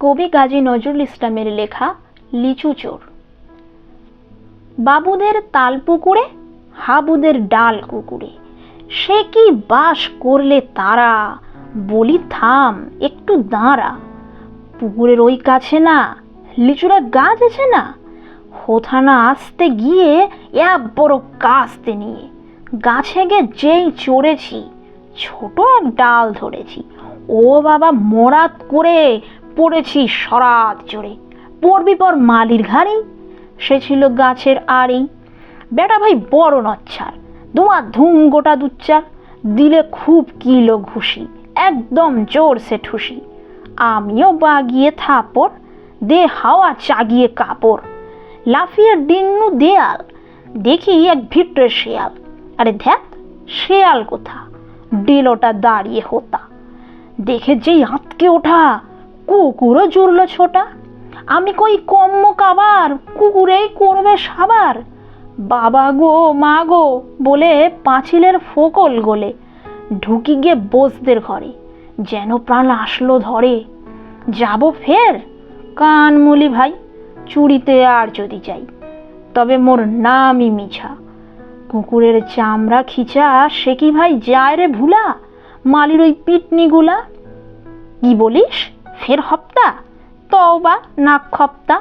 কবি কাজী নজরুল ইসলামের লেখা লিচু চোর। বাবুদের তাল পুকুরে, হাবুদের ডাল কুকুরে, সে কি বাস করলে তারা, বলি থাম একটু দাঁড়া। পুকুরের ওই কাছে না লিচুরা গাছ আছে না, হোথানা আসতে গিয়ে এক বড় কাস্তে নিয়ে গাছে গে যেই চড়েছি, ছোট এক ডাল ধরেছি, ও বাবা মরাত করে পড়েছি সরাত চড়ে, পড়বি পর মালির ঘাড়ি। সে ছিল গাছের আড়ি, বেটা ভাই বড় নচ্ছার, ধোঁয়া ধুম গোটা দুচ্চার, দিলে খুব কিলো ঘুষি, একদম জোর সে ঠুসি। আমিও বাগিয়ে থাপড়, দে হাওয়া চাগিয়ে কাপড়, লাফিয়ে ডিন্নু দেয়াল, দেখি এক ভিটরে শেয়াল। আরে ধ্যাত, শেয়াল কোথা, ডিলোটা দাঁড়িয়ে হোতা। দেখে যেই আঁতকে ওঠা, কুকুরও জুড়ল ছোটা। আমি কই কম্ম কাবার, কুকুরেই করবে সাবার। বাবা গো মা গো বলে পাঁচিলের ফোকল গোলে ঢুকি গিয়ে বসদের ঘরে, যেন প্রাণ আসলো ধরে। যাব ফের কানমুলি ভাই, চুরিতে আর যদি যাই, তবে মোর নামই মিছা। কুকুরের চামড়া খিচা সে কি ভাই যায় রে ভুলা, মালির ওই পিটনিগুলা। কি বলিস ফের হপ্তা, তওবা নাক খপ্তা।